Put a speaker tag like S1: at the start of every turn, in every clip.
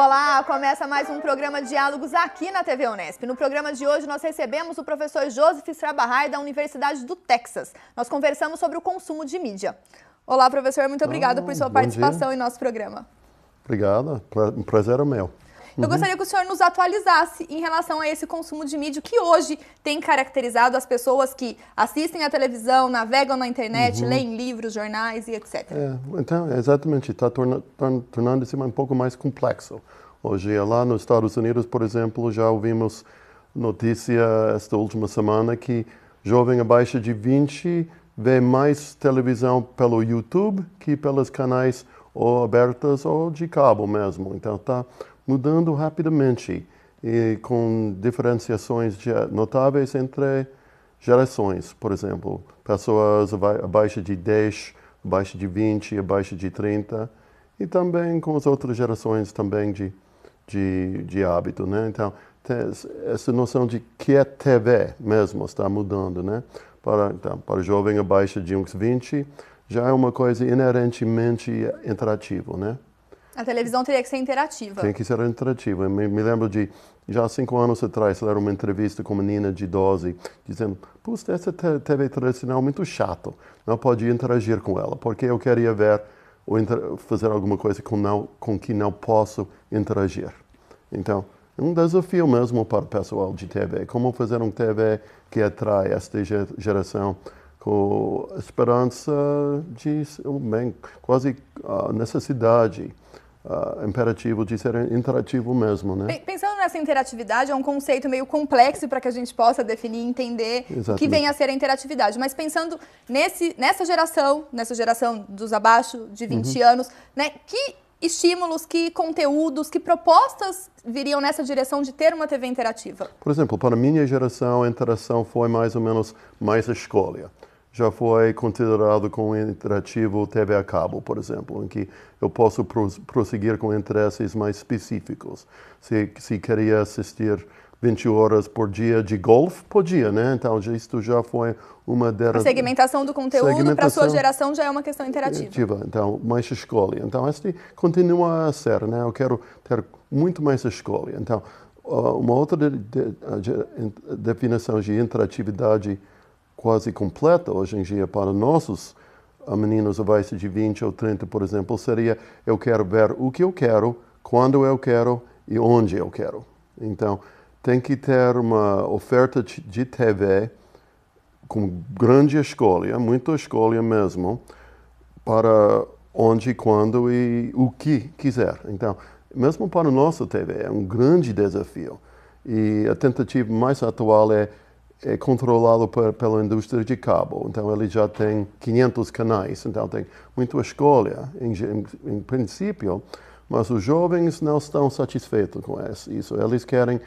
S1: Olá, começa mais um programa Diálogos aqui na TV Unesp. No programa de hoje nós recebemos o professor Joseph Strabahar da Universidade do Texas. Nós conversamos sobre o consumo de mídia. Olá, professor, muito obrigada por sua participação em nosso programa.
S2: Obrigado, um prazer é meu.
S1: Eu gostaria que o senhor nos atualizasse em relação a esse consumo de mídia que hoje tem caracterizado as pessoas que assistem à televisão, navegam na internet, leem livros, jornais e etc.
S2: Então, exatamente, está tornando-se um pouco mais complexo. Hoje, lá nos Estados Unidos, por exemplo, já ouvimos notícia esta última semana que jovem abaixo de 20 vê mais televisão pelo YouTube que pelos canais ou abertos ou de cabo mesmo. Então, está mudando rapidamente e com diferenciações notáveis entre gerações. Por exemplo, pessoas abaixo de 10, abaixo de 20, abaixo de 30 e também com as outras gerações também de hábito, né? Então, essa noção de que é TV mesmo está mudando, né? Para jovem abaixo de uns 20, já é uma coisa inerentemente interativa, né?
S1: A televisão teria que ser interativa.
S2: Tem que ser interativa. Me lembro de, já há 5 anos atrás, ler uma entrevista com uma menina de 12, dizendo, puxa, essa TV tradicional é muito chato, não pode interagir com ela, porque eu queria ver ou fazer alguma coisa com que não posso interagir. Então, é um desafio mesmo para o pessoal de TV. Como fazer um TV que atrai esta geração com a esperança de, bem, quase a necessidade, imperativo de ser interativo mesmo, né?
S1: Pensando nessa interatividade, é um conceito meio complexo para que a gente possa definir e entender o que vem a ser a interatividade. Mas pensando nessa geração dos abaixo de 20 anos, né? Que estímulos, que conteúdos, que propostas viriam nessa direção de ter uma TV interativa?
S2: Por exemplo, para a minha geração, a interação foi mais ou menos mais a escolha. Já foi considerado como interativo TV a cabo, por exemplo, em que eu posso prosseguir com interesses mais específicos. Se queria assistir 20 horas por dia de golfe, podia, né? Então, isto já foi uma delas.
S1: A segmentação do conteúdo para a sua geração já é uma questão interativa.
S2: Então, mais escolha. Então, este continua a ser, né? Eu quero ter muito mais escolha. Então, uma outra definição de interatividade quase completa hoje em dia para nossos meninos abaixo de 20 ou 30, por exemplo, seria eu quero ver o que eu quero, quando eu quero e onde eu quero. Então, tem que ter uma oferta de TV com grande escolha, muita escolha mesmo, para onde, quando e o que quiser. Então, mesmo para a nossa TV, é um grande desafio. E a tentativa mais atual é controlado pela indústria de cabo. Então, ele já tem 500 canais, então tem muita escolha, em princípio, mas os jovens não estão satisfeitos com isso. Eles querem,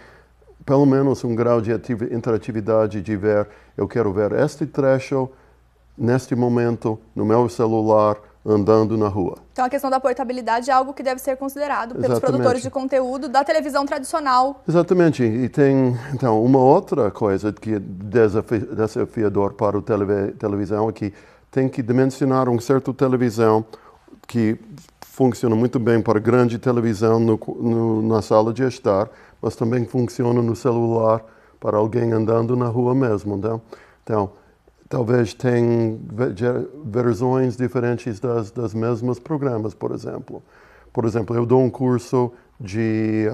S2: pelo menos, um grau de interatividade de ver, eu quero ver este trecho, neste momento, no meu celular, andando na rua.
S1: Então, a questão da portabilidade é algo que deve ser considerado pelos produtores de conteúdo da televisão tradicional.
S2: Exatamente. E tem, então, uma outra coisa que é desafiador para a televisão é que tem que dimensionar uma certa televisão que funciona muito bem para grande televisão na sala de estar, mas também funciona no celular para alguém andando na rua mesmo. Então talvez tenha versões diferentes das mesmas programas, por exemplo. Por exemplo, eu dou um curso de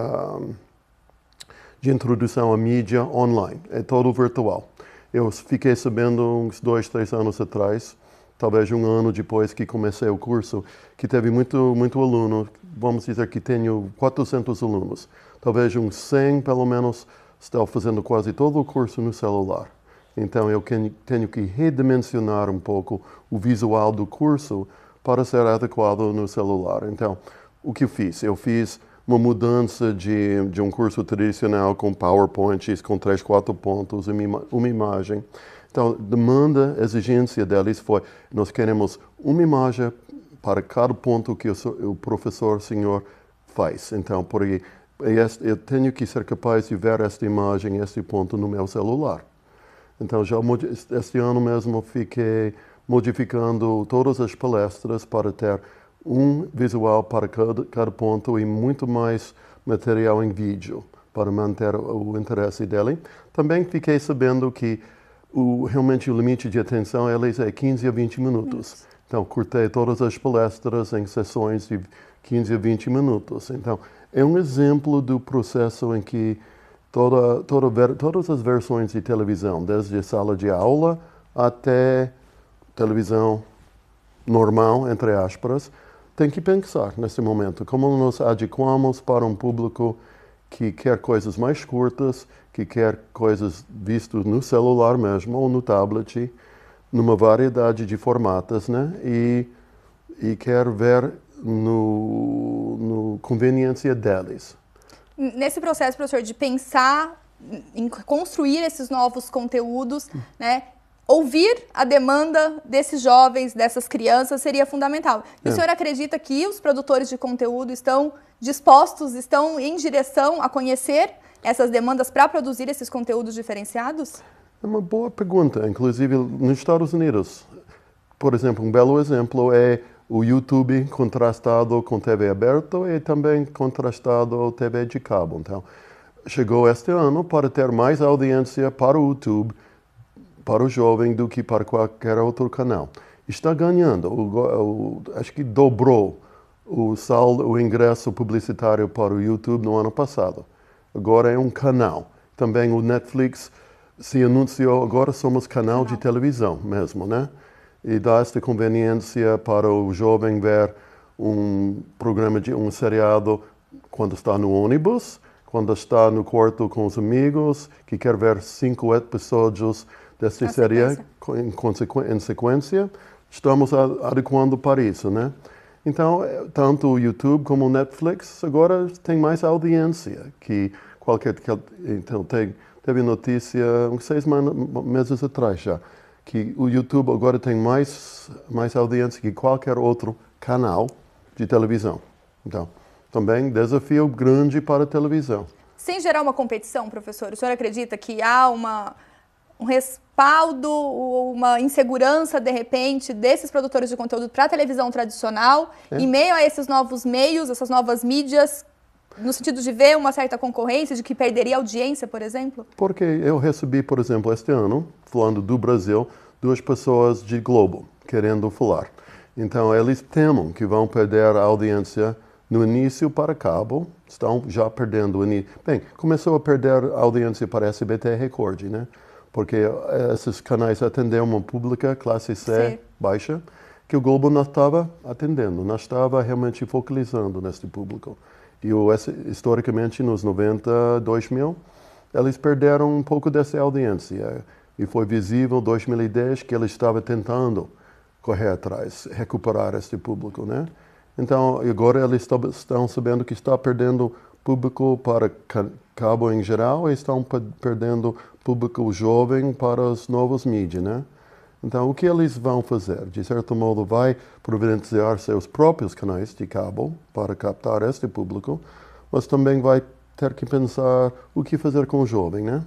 S2: introdução à mídia online. É todo virtual. Eu fiquei sabendo uns 2, 3 anos atrás, talvez um ano depois que comecei o curso, que teve muito aluno. Vamos dizer que tenho 400 alunos. Talvez uns 100, pelo menos, estão fazendo quase todo o curso no celular. Então, eu tenho que redimensionar um pouco o visual do curso para ser adequado no celular. Então, o que eu fiz? Eu fiz uma mudança de um curso tradicional com PowerPoints, com 3, 4 pontos, uma imagem. Então, demanda, exigência deles foi, nós queremos uma imagem para cada ponto que o professor senhor faz. Então, por aí, eu tenho que ser capaz de ver esta imagem, este ponto no meu celular. Então, já este ano mesmo fiquei modificando todas as palestras para ter um visual para cada ponto e muito mais material em vídeo para manter o interesse dele. Também fiquei sabendo que realmente o limite de atenção eles é 15 a 20 minutos. Então, curtei todas as palestras em sessões de 15 a 20 minutos. Então, é um exemplo do processo em que todas as versões de televisão, desde a sala de aula até televisão normal, entre aspas, tem que pensar nesse momento como nos adequamos para um público que quer coisas mais curtas, que quer coisas vistas no celular mesmo ou no tablet, numa variedade de formatos, né? E quer ver no conveniência deles.
S1: Nesse processo, professor, de pensar em construir esses novos conteúdos, né? Ouvir a demanda desses jovens, dessas crianças, seria fundamental. E o senhor acredita que os produtores de conteúdo estão dispostos, estão em direção a conhecer essas demandas para produzir esses conteúdos diferenciados?
S2: É uma boa pergunta. Inclusive, nos Estados Unidos, por exemplo, um belo exemplo é o YouTube contrastado com TV aberta e também contrastado com TV de cabo. Então, chegou este ano para ter mais audiência para o YouTube, para o jovem, do que para qualquer outro canal. Está ganhando, acho que dobrou o ingresso publicitário para o YouTube no ano passado. Agora é um canal. Também o Netflix se anunciou, agora somos canal de televisão mesmo, né? E dá esta conveniência para o jovem ver um programa um seriado quando está no ônibus, quando está no quarto com os amigos, que quer ver 5 episódios desta série em sequência. Estamos adequando para isso, né? Então, tanto o YouTube como o Netflix agora tem mais audiência que qualquer... Então, teve notícia uns 6 meses atrás já, que o YouTube agora tem mais audiência que qualquer outro canal de televisão. Então, também desafio grande para a televisão.
S1: Sem gerar uma competição, professor, o senhor acredita que há um respaldo, uma insegurança, de repente, desses produtores de conteúdo para a televisão tradicional, em meio a esses novos meios, essas novas mídias, no sentido de ver uma certa concorrência, de que perderia audiência, por exemplo?
S2: Porque eu recebi, por exemplo, este ano, falando do Brasil, 2 pessoas de Globo querendo falar. Então, eles temem que vão perder a audiência no início para cabo, estão já perdendo. Bem, começou a perder a audiência para SBT Record, né? Porque esses canais atendiam uma pública classe C baixa, que o Globo não estava atendendo, não estava realmente focalizando neste público. E historicamente, nos 90, 2000, eles perderam um pouco dessa audiência. E foi visível em 2010 que eles estavam tentando correr atrás, recuperar este público, né? Então, agora eles estão sabendo que está perdendo público para cabo em geral e estão perdendo público jovem para os novos mídias, né? Então, o que eles vão fazer? De certo modo, vai providenciar seus próprios canais de cabo para captar este público, mas também vai ter que pensar o que fazer com o jovem, né?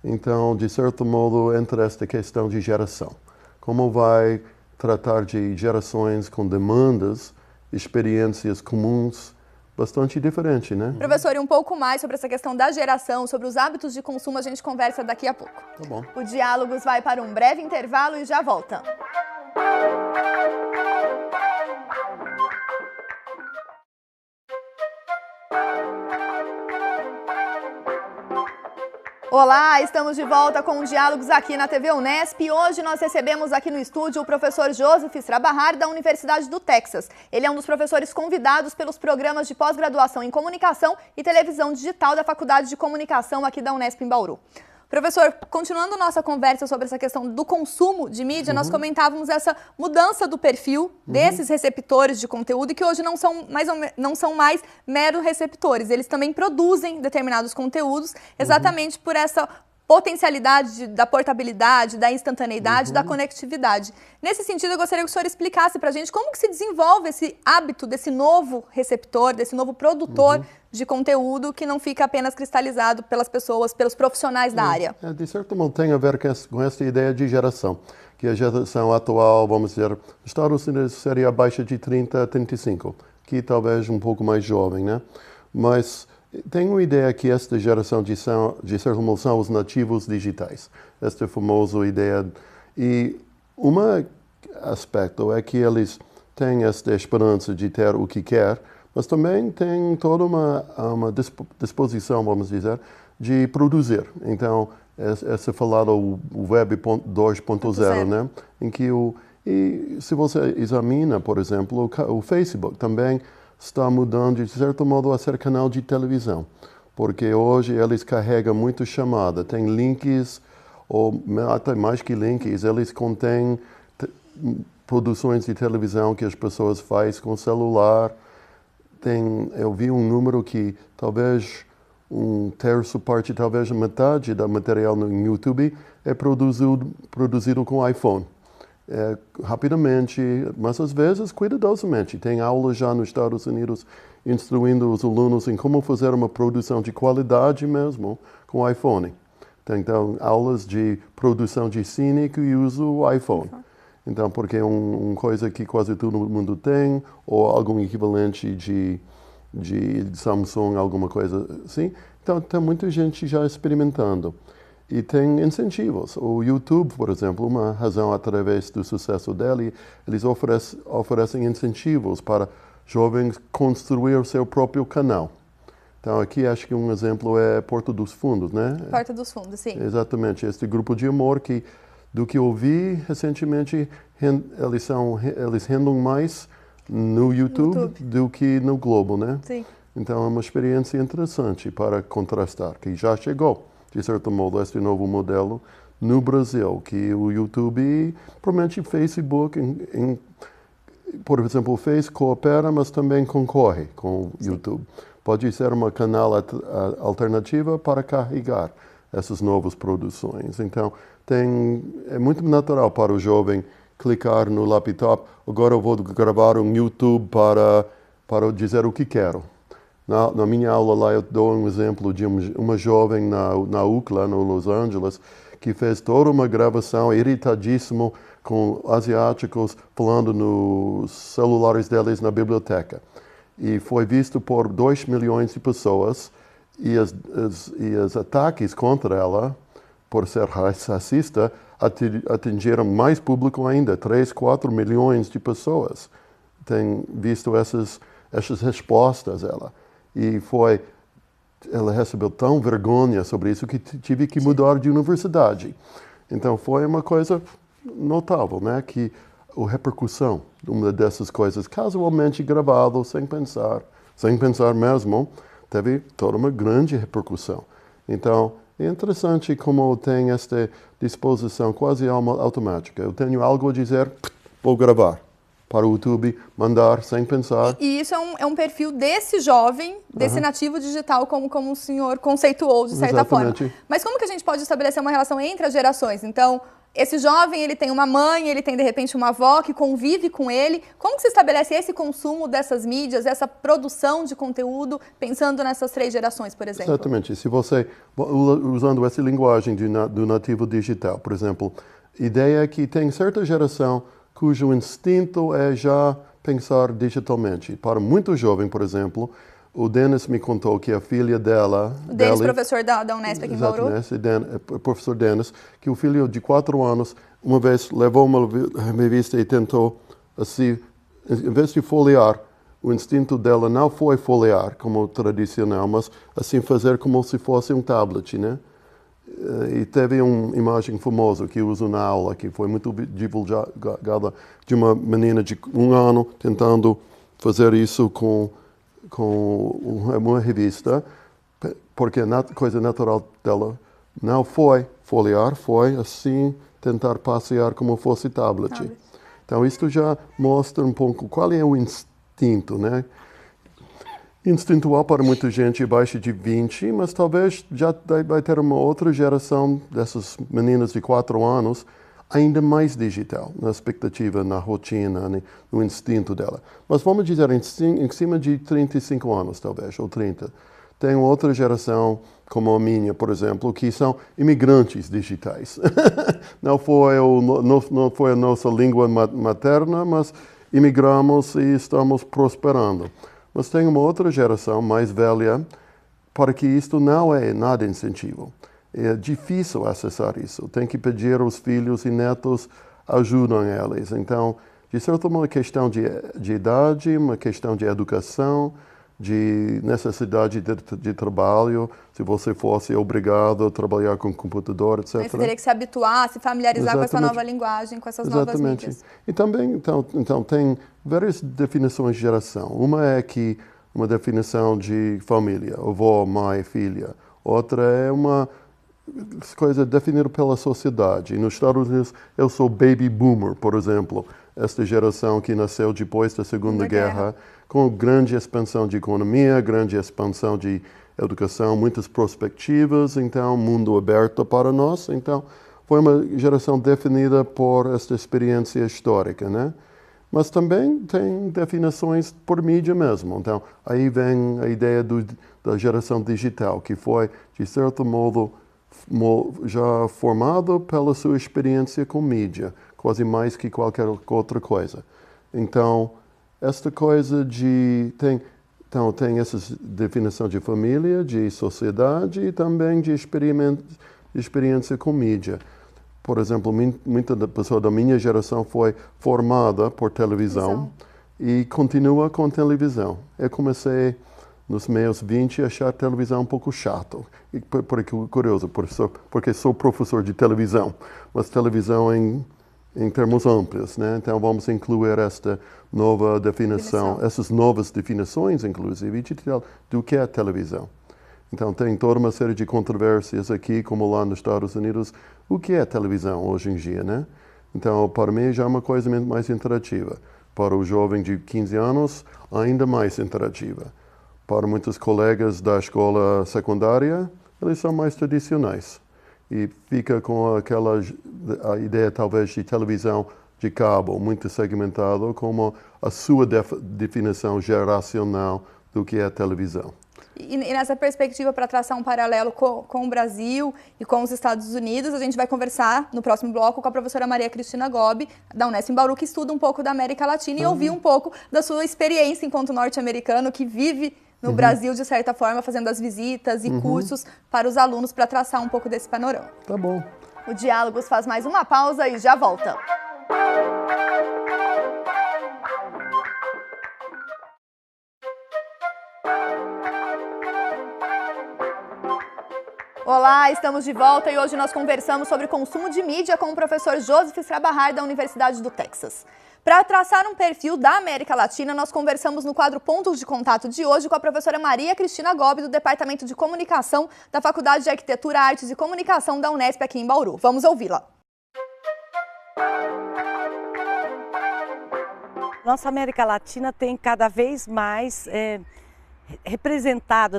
S2: Então, de certo modo, entra esta questão de geração. Como vai tratar de gerações com demandas, experiências comuns, bastante diferente, né?
S1: Professor, e um pouco mais sobre essa questão da geração, sobre os hábitos de consumo, a gente conversa daqui a pouco.
S2: Tá bom.
S1: O Diálogos vai para um breve intervalo e já volta. Olá, estamos de volta com o Diálogos aqui na TV Unesp e hoje nós recebemos aqui no estúdio o professor Joseph Srabahar da Universidade do Texas. Ele é um dos professores convidados pelos programas de pós-graduação em Comunicação e Televisão Digital da Faculdade de Comunicação aqui da Unesp em Bauru. Professor, continuando nossa conversa sobre essa questão do consumo de mídia, nós comentávamos essa mudança do perfil desses receptores de conteúdo e que hoje não são mais meros receptores. Eles também produzem determinados conteúdos exatamente por essa potencialidade da portabilidade, da instantaneidade, da conectividade. Nesse sentido, eu gostaria que o senhor explicasse para a gente como que se desenvolve esse hábito desse novo receptor, desse novo produtor de conteúdo que não fica apenas cristalizado pelas pessoas, pelos profissionais da área.
S2: De certo modo tem a ver com essa ideia de geração, que a geração atual, vamos dizer, nos Estados Unidos seria abaixo de 30, 35, que talvez um pouco mais jovem, né? Mas tenho uma ideia que esta geração de certo modo são os nativos digitais. Esta famosa ideia. E um aspecto é que eles têm esta esperança de ter o que quer, mas também têm toda uma disposição, vamos dizer, de produzir. Então, esse falado o Web 2.0, né? Em que e se você examina, por exemplo, o Facebook também está mudando, de certo modo, a ser canal de televisão. Porque hoje eles carregam muito chamada, tem links, ou até mais que links, eles contêm produções de televisão que as pessoas fazem com celular. Eu vi um número que talvez um terço parte, talvez metade do material no YouTube é produzido com iPhone. Rapidamente, mas às vezes cuidadosamente. Tem aulas já nos Estados Unidos instruindo os alunos em como fazer uma produção de qualidade mesmo com iPhone. Tem então aulas de produção de cine que usam o iPhone. Então, porque é uma coisa que quase todo mundo tem, ou algum equivalente de Samsung, alguma coisa assim. Então, tem muita gente já experimentando. E tem incentivos. O YouTube, por exemplo, uma razão através do sucesso dele, eles oferecem incentivos para jovens construir o seu próprio canal. Então, aqui acho que um exemplo é Porta dos Fundos, né?
S1: Porta dos Fundos, sim.
S2: Exatamente. Este grupo de amor que, do que eu vi recentemente, eles rendem mais no YouTube do que no Globo, né?
S1: Sim.
S2: Então, é uma experiência interessante para contrastar, que já chegou, de certo modo, este novo modelo no Brasil, que o YouTube, provavelmente o Facebook, por exemplo, o Face coopera, mas também concorre com o YouTube. Pode ser uma canal alternativa para carregar essas novas produções. Então, é muito natural para o jovem clicar no laptop, agora eu vou gravar um YouTube para dizer o que quero. Na minha aula lá eu dou um exemplo de uma jovem na UCLA, no Los Angeles, que fez toda uma gravação irritadíssimo com asiáticos falando nos celulares deles na biblioteca. E foi visto por 2 milhões de pessoas e os ataques contra ela, por ser racista, atingiram mais público ainda, 3, 4 milhões de pessoas têm visto essas respostas dela. E ela recebeu tão vergonha sobre isso que tive que mudar de universidade. Então foi uma coisa notável, né? Que a repercussão de uma dessas coisas, casualmente gravado, sem pensar mesmo, teve toda uma grande repercussão. Então, é interessante como tem esta disposição quase automática. Eu tenho algo a dizer, vou gravar para o YouTube, mandar sem pensar.
S1: E isso é um perfil desse jovem, desse nativo digital, como o senhor conceituou, de certa forma. Mas como que a gente pode estabelecer uma relação entre as gerações? Então, esse jovem, ele tem uma mãe, ele tem, de repente, uma avó que convive com ele. Como que se estabelece esse consumo dessas mídias, essa produção de conteúdo, pensando nessas 3 gerações, por exemplo?
S2: Exatamente. Se você, usando essa linguagem do nativo digital, por exemplo, a ideia é que tem certa geração cujo instinto é já pensar digitalmente. Para muito jovem, por exemplo, o Dennis me contou que a filha dela...
S1: O Dennis, professor da Unesp aqui em Bauru.
S2: Professor Dennis, que o filho de 4 anos, uma vez levou uma revista e tentou, assim, em vez de folhear, o instinto dela não foi folhear, como tradicional, mas assim fazer como se fosse um tablet, né? E teve uma imagem famosa que uso na aula, que foi muito divulgada, de uma menina de 1 ano tentando fazer isso com uma revista, porque a coisa natural dela não foi folhear, foi assim tentar passear como fosse tablet. Então isto já mostra um pouco qual é o instinto, né? Instintual para muita gente abaixo de 20, mas talvez já vai ter uma outra geração dessas meninas de 4 anos ainda mais digital, na expectativa, na rotina, no instinto dela. Mas vamos dizer, em cima de 35 anos, talvez, ou 30. Tem outra geração como a minha, por exemplo, que são imigrantes digitais. Não foi a nossa língua materna, mas imigramos e estamos prosperando. Mas tem uma outra geração mais velha para que isto não é nada incentivo. É difícil acessar isso. Tem que pedir aos filhos e netos ajudam eles. Então, de certo modo, uma questão de idade, uma questão de educação, de necessidade de trabalho, se você fosse obrigado a trabalhar com computador, etc.
S1: Você teria que se habituar, se familiarizar com essa nova linguagem, com essas novas mídias.
S2: E também, então, tem várias definições de geração. Uma é que uma definição de família, avó, mãe, filha. Outra é uma coisa definida pela sociedade. Nos Estados Unidos, eu sou baby boomer, por exemplo. Esta geração que nasceu depois da Segunda Guerra, com grande expansão de economia, grande expansão de educação, muitas perspectivas, então, mundo aberto para nós. Então, foi uma geração definida por esta experiência histórica, né? Mas também tem definições por mídia mesmo. Então, aí vem a ideia da geração digital, que foi, de certo modo, já formado pela sua experiência com mídia, quase mais que qualquer outra coisa. Então, esta coisa tem essa definição de família, de sociedade e também de experiência com mídia. Por exemplo, muita pessoa da minha geração foi formada por televisão e continua com televisão. Eu comecei nos meus 20 a achar televisão um pouco chato. E curioso, porque sou professor de televisão, mas televisão em termos amplos, né? Então vamos incluir esta nova definição, essas novas definições, inclusive, do que é televisão. Então tem toda uma série de controvérsias aqui, como lá nos Estados Unidos, o que é televisão hoje em dia, né? Então, para mim, já é uma coisa mais interativa. Para o jovem de 15 anos, ainda mais interativa. Para muitos colegas da escola secundária, eles são mais tradicionais. E fica com a ideia, talvez, de televisão de cabo, muito segmentado, como a sua definição geracional do que é televisão.
S1: E nessa perspectiva, para traçar um paralelo com o Brasil e com os Estados Unidos, a gente vai conversar no próximo bloco com a professora Maria Cristina Gobi, da Unesp em Bauru, que estuda um pouco da América Latina e ouvir um pouco da sua experiência enquanto norte-americano, que vive no Brasil, de certa forma, fazendo as visitas e cursos para os alunos, para traçar um pouco desse panorama.
S2: Tá bom.
S1: O Diálogos faz mais uma pausa e já volta. Olá, estamos de volta e hoje nós conversamos sobre consumo de mídia com o professor Joseph Strabahar, da Universidade do Texas. Para traçar um perfil da América Latina, nós conversamos no quadro Pontos de Contato de hoje com a professora Maria Cristina Gobi, do Departamento de Comunicação da Faculdade de Arquitetura, Artes e Comunicação da Unesp aqui em Bauru. Vamos ouvi-la.
S3: Nossa América Latina tem cada vez mais representado,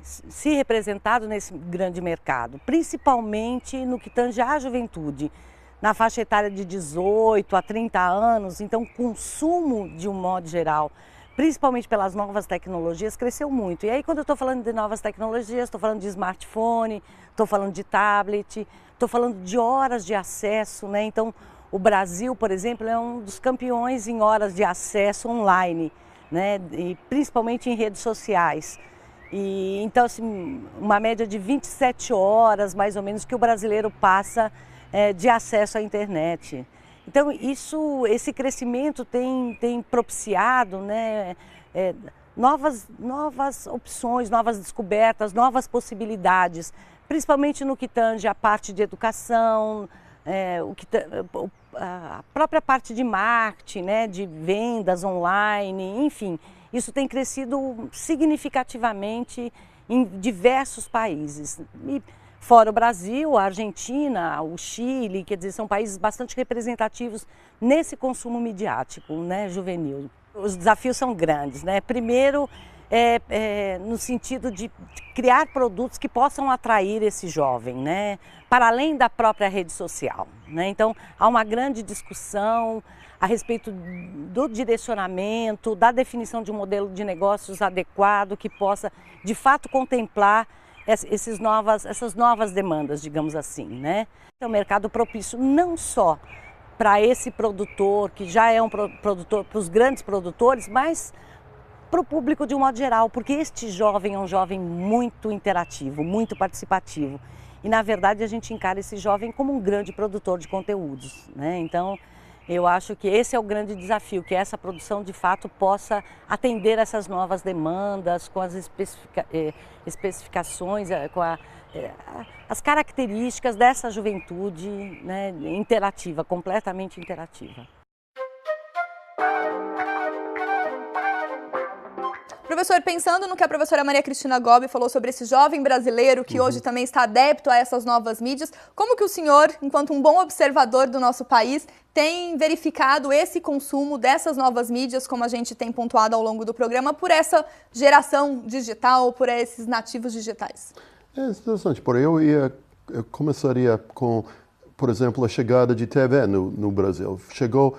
S3: se representado nesse grande mercado, principalmente no que tange à juventude, na faixa etária de 18 a 30 anos. Então, o consumo, de um modo geral, principalmente pelas novas tecnologias, cresceu muito. E aí, quando eu estou falando de novas tecnologias, estou falando de smartphone, estou falando de tablet, estou falando de horas de acesso, né? Então, o Brasil, por exemplo, é um dos campeões em horas de acesso online, né? E principalmente em redes sociais. E então, assim, uma média de 27 horas, mais ou menos, que o brasileiro passa de acesso à internet. Então, esse crescimento tem propiciado, né, novas opções, novas descobertas, novas possibilidades, principalmente no que tange a parte de educação, a própria parte de marketing, né, de vendas online, enfim. Isso tem crescido significativamente em diversos países. E fora o Brasil, a Argentina, o Chile, quer dizer, são países bastante representativos nesse consumo midiático, né, juvenil. Os desafios são grandes, né? Primeiro, no sentido de criar produtos que possam atrair esse jovem, né, para além da própria rede social, né? Então, há uma grande discussão a respeito do direcionamento, da definição de um modelo de negócios adequado que possa, de fato, contemplar essas novas demandas, digamos assim, né? É um mercado propício não só para esse produtor, que já é um produtor, para os grandes produtores, mas para o público de um modo geral, porque este jovem é um jovem muito interativo, muito participativo. E, na verdade, a gente encara esse jovem como um grande produtor de conteúdos, né? Então, eu acho que esse é o grande desafio, que essa produção, de fato, possa atender essas novas demandas, com as especificações, com as características dessa juventude, né, interativa, completamente interativa.
S1: Professor, pensando no que a professora Maria Cristina Gobi falou sobre esse jovem brasileiro que hoje também está adepto a essas novas mídias, como que o senhor, enquanto um bom observador do nosso país, tem verificado esse consumo dessas novas mídias, como a gente tem pontuado ao longo do programa, por essa geração digital, por esses nativos digitais?
S2: É interessante, porque eu começaria com, por exemplo, a chegada de TV no Brasil. Chegou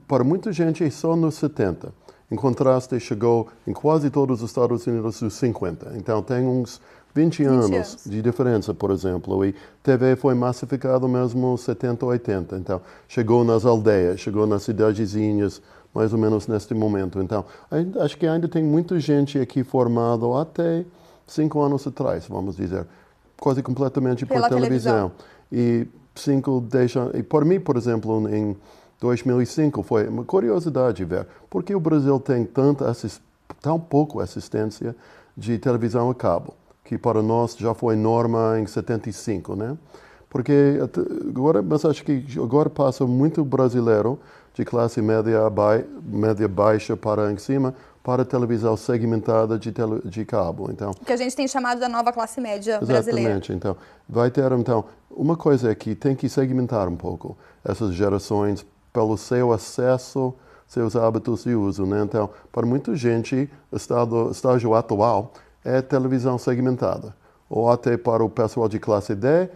S2: para muita gente só nos 70. Em contraste, chegou em quase todos os Estados Unidos nos 50. Então, tem uns 20 anos de diferença, por exemplo. E TV foi massificado mesmo nos 70, 80. Então, chegou nas aldeias, chegou nas cidadezinhas, mais ou menos neste momento. Então, acho que ainda tem muita gente aqui formada até 5 anos atrás, vamos dizer, quase completamente por televisão. E 5, 10 anos. E por mim, por exemplo, em 2005 foi uma curiosidade ver porque o Brasil tem tão pouco assistência de televisão a cabo, que para nós já foi norma em 75, né? Porque agora, mas acho que agora passa muito brasileiro de classe média baixa para em cima para televisão segmentada de cabo. Então,
S1: que a gente tem chamado da nova classe média brasileira.
S2: Exatamente. Então, vai ter uma coisa é que tem que segmentar um pouco essas gerações pelo seu acesso, seus hábitos de uso, né? Então, para muita gente, o estágio atual é televisão segmentada. Ou até para o pessoal de classe D,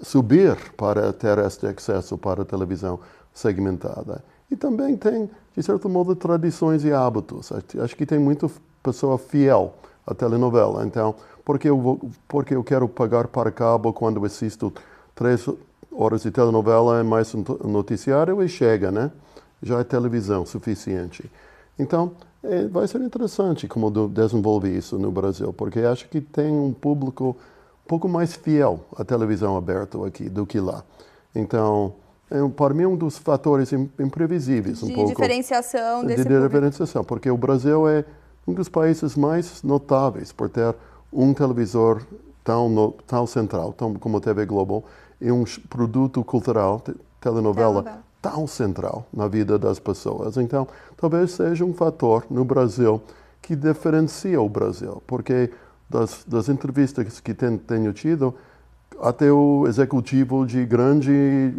S2: subir para ter este acesso para a televisão segmentada. E também tem, de certo modo, tradições e hábitos. Acho que tem muita pessoa fiel à telenovela. Então, porque eu quero pagar para cabo quando assisto 3 horas de telenovela, é mais um noticiário e chega, né? Já é televisão suficiente. Então, vai ser interessante como desenvolver isso no Brasil, porque acho que tem um público um pouco mais fiel à televisão aberta aqui do que lá. Então, para mim, um dos fatores imprevisíveis.
S1: De diferenciação desse público.
S2: De diferenciação, porque o Brasil é um dos países mais notáveis por ter um televisor tão central, como a TV Globo, e um produto cultural, telenovela, tão central na vida das pessoas. Então, talvez seja um fator no Brasil que diferencia o Brasil, porque das entrevistas que tenho tido, até o executivo de grande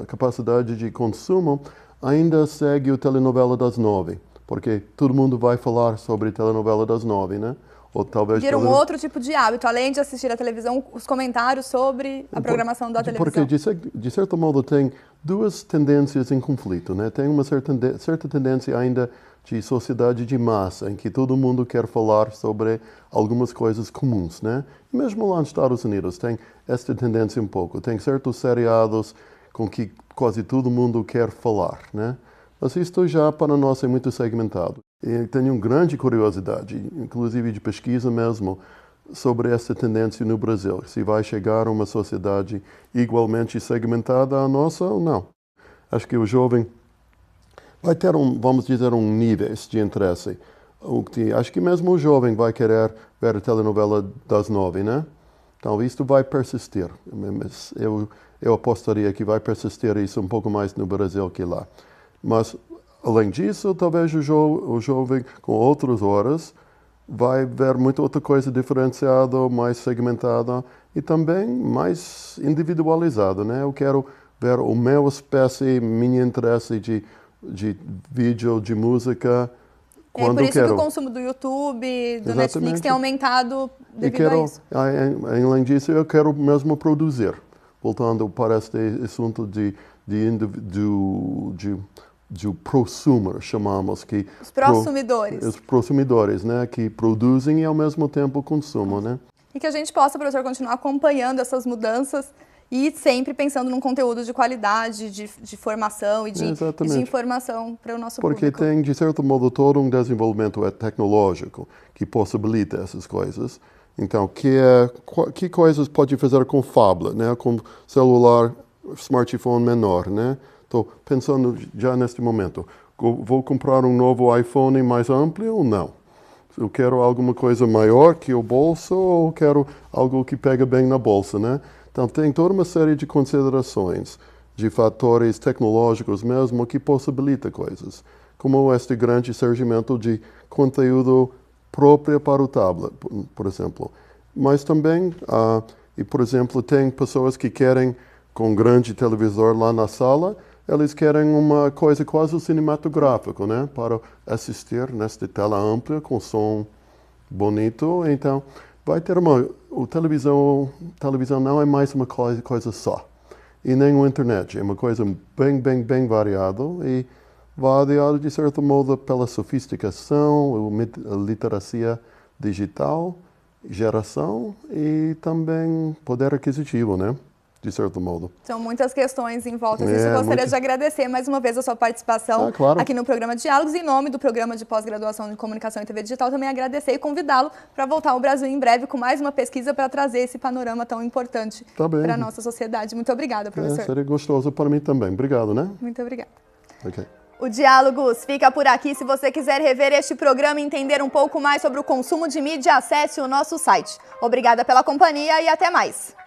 S2: capacidade de consumo ainda segue o telenovela das 9, porque todo mundo vai falar sobre telenovela das 9, né? Ou talvez
S1: um outro tipo de hábito, além de assistir a televisão, os comentários sobre a programação da televisão.
S2: Porque, de certo modo, tem duas tendências em conflito, né? Tem uma certa tendência ainda de sociedade de massa, em que todo mundo quer falar sobre algumas coisas comuns, né? E mesmo lá nos Estados Unidos tem esta tendência um pouco. Tem certos seriados com que quase todo mundo quer falar, né? Mas isto já para nós é muito segmentado. E tenho uma grande curiosidade, inclusive de pesquisa mesmo, sobre essa tendência no Brasil. Se vai chegar a uma sociedade igualmente segmentada à nossa ou não. Acho que o jovem vai ter vamos dizer, níveis de interesse. Acho que mesmo o jovem vai querer ver a telenovela das 9, né? Então, isto vai persistir. Eu apostaria que vai persistir isso um pouco mais no Brasil que lá. Mas, além disso, talvez o jovem com outras horas vai ver muita outra coisa diferenciada, mais segmentada e também mais individualizada, né? Eu quero ver o meu espécie, meu interesse de vídeo, de música, quando
S1: por isso
S2: quero.
S1: Que o consumo do YouTube, do Netflix tem aumentado devido a isso.
S2: Além disso, eu quero mesmo produzir. Voltando para este assunto de prosumer, chamamos que
S1: os prosumidores.
S2: Os prosumidores, né, que produzem e ao mesmo tempo consumam, né?
S1: e que a gente possa, professor, continuar acompanhando essas mudanças e sempre pensando num conteúdo de qualidade, de formação e de informação para o nosso
S2: público. Porque tem, de certo modo, todo um desenvolvimento tecnológico que possibilita essas coisas. Então, que coisas pode fazer com phablet, né? Com celular, smartphone menor, né? Estou pensando já neste momento, vou comprar um novo iPhone mais amplo ou não? Eu quero alguma coisa maior que o bolso ou quero algo que pega bem na bolsa, né? Então, tem toda uma série de considerações, de fatores tecnológicos mesmo, que possibilita coisas, como este grande surgimento de conteúdo próprio para o tablet, por exemplo. Mas também, por exemplo, tem pessoas que querem, com um grande televisor lá na sala, eles querem uma coisa quase cinematográfica, né? Para assistir nesta tela ampla, com som bonito. Então, vai ter televisão não é mais uma coisa só. E nem a internet, é uma coisa bem variada e variada, de certo modo, pela sofisticação, a literacia digital, geração e também poder aquisitivo, né? De certo modo.
S1: São muitas questões em volta disso. Eu gostaria de agradecer mais uma vez a sua participação aqui no programa Diálogos. Em nome do programa de pós-graduação de Comunicação e TV Digital, também agradecer e convidá-lo para voltar ao Brasil em breve com mais uma pesquisa para trazer esse panorama tão importante para a nossa sociedade. Muito obrigada, professor.
S2: Seria gostoso para mim também. Obrigado, né?
S1: Muito obrigada.
S2: Ok.
S1: O Diálogos fica por aqui. Se você quiser rever este programa e entender um pouco mais sobre o consumo de mídia, acesse o nosso site. Obrigada pela companhia e até mais.